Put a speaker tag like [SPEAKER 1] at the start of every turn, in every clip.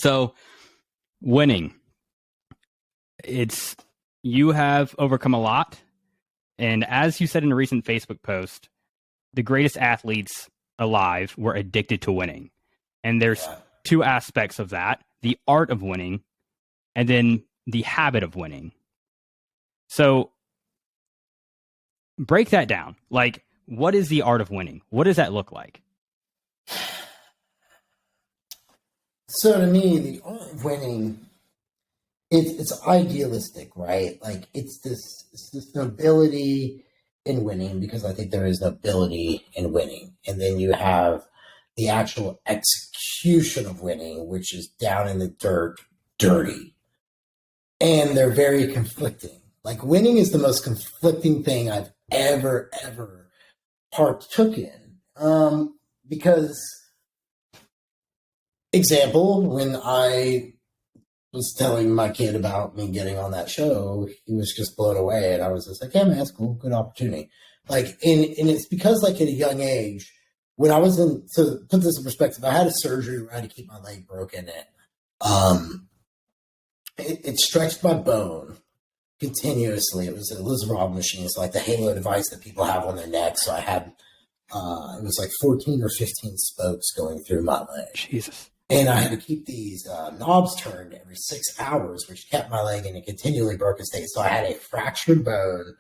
[SPEAKER 1] So winning, you have overcome a lot. And as you said in a recent Facebook post, the greatest athletes alive were addicted to winning. And there's two aspects of that: the art of winning and then the habit of winning. So break that down. Like, what is the art of winning? What does that look like?
[SPEAKER 2] So to me, the art of winning, it's idealistic, right? Like it's this nobility in winning, because I think there is nobility in winning. And then you have the actual execution of winning, which is down in the dirt, dirty. And they're very conflicting. Like winning is the most conflicting thing I've ever partook in. Because, example, when I was telling my kid about me getting on that show, he was just blown away. And I was just like, yeah, man, that's cool. Good opportunity. Like, and it's because, like, at a young age, when I was so put this in perspective, I had a surgery where I had to keep my leg broken. It stretched my bone continuously. It was a Liz-Rob machine. It's like the halo device that people have on their neck. So I had, it was like 14 or 15 spokes going through my leg.
[SPEAKER 1] Jesus.
[SPEAKER 2] And I had to keep these knobs turned every 6 hours, which kept my leg in a continually broken state. So I had a fractured bone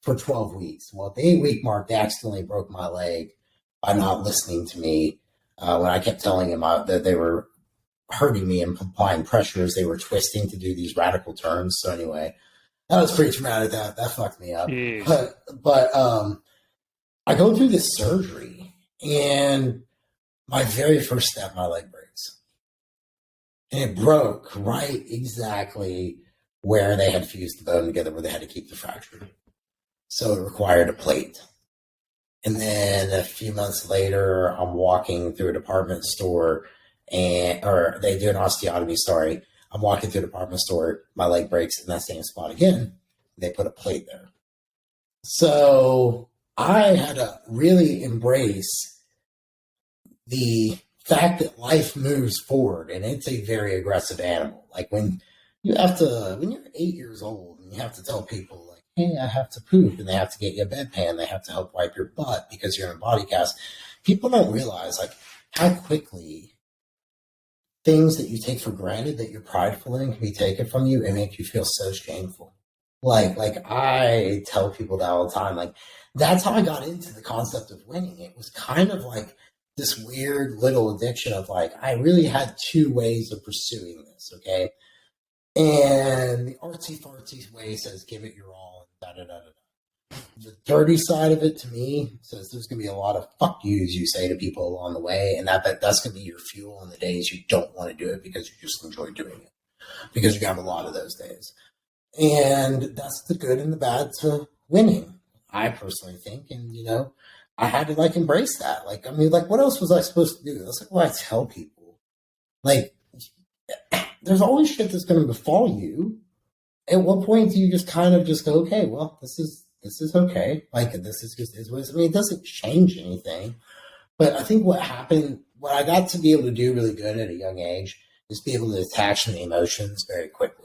[SPEAKER 2] for 12 weeks. Well, at the 8-week mark, they accidentally broke my leg by not listening to me. When I kept telling them that they were hurting me and applying pressures, they were twisting to do these radical turns. So anyway, that was pretty traumatic. That fucked me up. But I go through this surgery, and my very first step, my leg breaks. And it broke right exactly where they had fused the bone together, where they had to keep the fracture. So it required a plate. And then a few months later, I'm walking through a department store, or they do an osteotomy, sorry. I'm walking through a department store, my leg breaks in that same spot again. They put a plate there. So I had to really embrace the fact that life moves forward, and it's a very aggressive animal. Like when you're 8 years old and you have to tell people, like, hey, I have to poop, and they have to get you a bedpan, they have to help wipe your butt because you're in a body cast. People don't realize, like, how quickly things that you take for granted that you're prideful in can be taken from you and make you feel so shameful. Like I tell people that all the time. Like, that's how I got into the concept of winning. It was kind of like this weird little addiction of, like, I really had two ways of pursuing this, okay? And the artsy-fartsy way says, give it your all, and da-da-da-da-da. The dirty side of it, to me, says there's going to be a lot of fuck yous you say to people along the way, and that's going to be your fuel on the days you don't want to do it because you just enjoy doing it, because you have a lot of those days. And that's the good and the bad to winning, I personally think. And, I had to, like, embrace that. Like, I mean, like, what else was I supposed to do? That's like what I tell people. Like, there's always shit that's going to befall you. At what point do you just kind of just go, okay, well, this is okay. Like, this is just is what it is. I mean, it doesn't change anything. But I think what I got to be able to do really good at a young age is be able to detach from the emotions very quickly.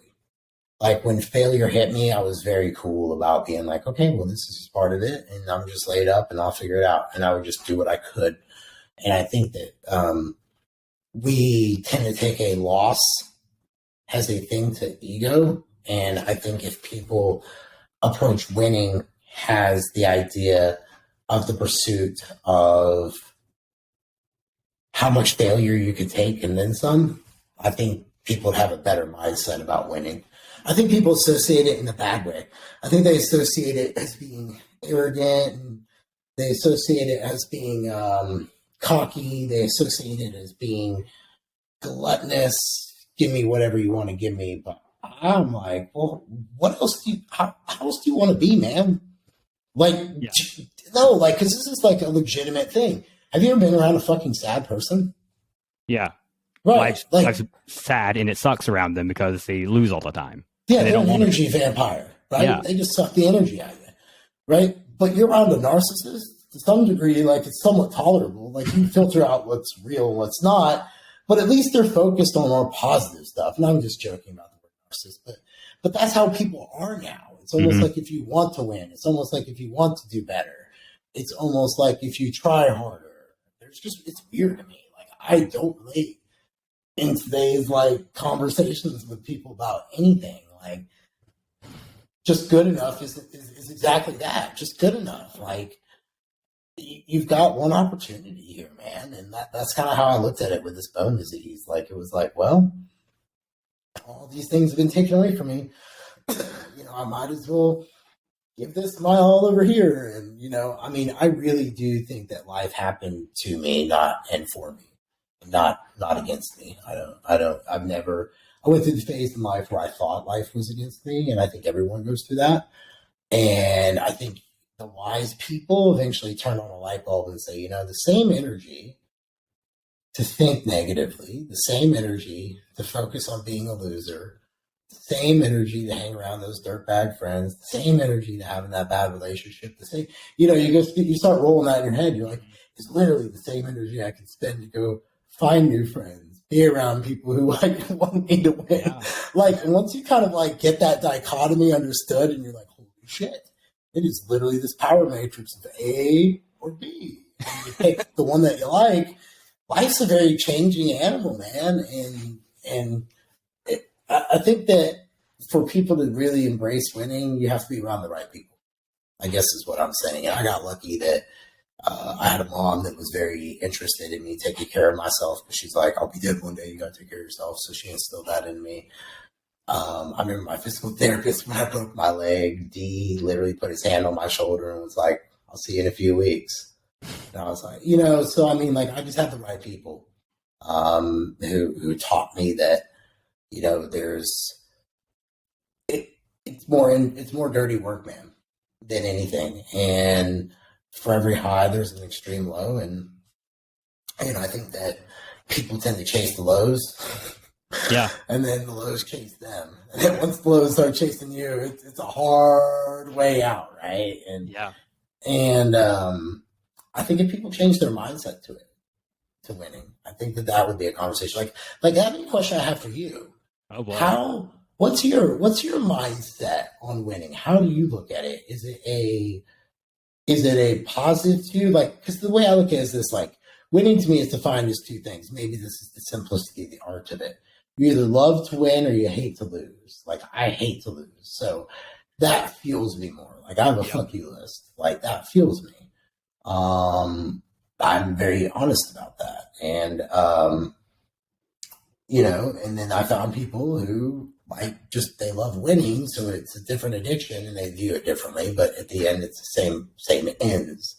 [SPEAKER 2] Like, when failure hit me, I was very cool about being like, okay, well, this is just part of it, and I'm just laid up, and I'll figure it out. And I would just do what I could. And I think that we tend to take a loss as a thing to ego. And I think if people approach winning as the idea of the pursuit of how much failure you could take and then some, I think people would have a better mindset about winning. I think people associate it in a bad way. I think they associate it as being arrogant, and they associate it as being cocky. They associate it as being gluttonous. Give me whatever you want to give me. But I'm like, well, what else how else do you want to be, man? Like, no, like, because this is like a legitimate thing. Have you ever been around a fucking sad person?
[SPEAKER 1] Yeah.
[SPEAKER 2] Right.
[SPEAKER 1] Life's sad, and it sucks around them because they lose all the time.
[SPEAKER 2] Yeah, they're an energy vampire, right? Yeah. They just suck the energy out of you, right? But you're around a narcissist, to some degree, like, it's somewhat tolerable. Like, you filter out what's real and what's not. but at least they're focused on more positive stuff. And I'm just joking about the word narcissist, but that's how people are now. It's almost like if you want to win, it's almost like if you want to do better, it's almost like if you try harder. It's weird to me. Like, I don't relate in today's like conversations with people about anything. Like, just good enough is exactly that. Just good enough. Like, you've got one opportunity here, man, and that's kind of how I looked at it with this bone disease. Like, it was like, well, all these things have been taken away from me. I might as well give this my all over here. And I mean, I really do think that life happened to me, not and for me, not against me. I went through the phase in life where I thought life was against me, and I think everyone goes through that. And I think the wise people eventually turn on a light bulb and say, the same energy to think negatively, the same energy to focus on being a loser, the same energy to hang around those dirtbag friends, the same energy to having that bad relationship, the same, you start rolling that in your head. You're like, it's literally the same energy I can spend to go find new friends, be around people who like want me to win. Yeah. Like, and once you kind of like get that dichotomy understood, and you're like, holy shit, it is literally this power matrix of A or B. And you pick the one that you like. Life's a very changing animal, man. And I think that for people to really embrace winning, you have to be around the right people, I guess is what I'm saying. And I got lucky that I had a mom that was very interested in me taking care of myself, because she's like, I'll be dead one day, you got to take care of yourself. So she instilled that in me. I remember my physical therapist, when I broke my leg, D literally put his hand on my shoulder and was like, I'll see you in a few weeks. And I was like, so I mean, like, I just had the right people who taught me that, it's more dirty work, man, than anything. And for every high, there's an extreme low. And, I think that people tend to chase the lows.
[SPEAKER 1] Yeah.
[SPEAKER 2] And then the lows chase them. And then once the lows start chasing you, it's a hard way out, right? And
[SPEAKER 1] yeah.
[SPEAKER 2] And I think if people change their mindset to it, to winning, I think that would be a conversation. Like that be a question I have for you.
[SPEAKER 1] Oh boy.
[SPEAKER 2] What's your mindset on winning? How do you look at it? Is it a positive to you? Like, because the way I look at it is this, like, winning to me is defined as two things. Maybe this is the simplicity, the art of it. You either love to win or you hate to lose. Like, I hate to lose. So that fuels me more. Like, I have a fuck you list. Like, that fuels me. I'm very honest about that. And, and then I found people who they love winning. So it's a different addiction and they view it differently, but at the end it's the same ends.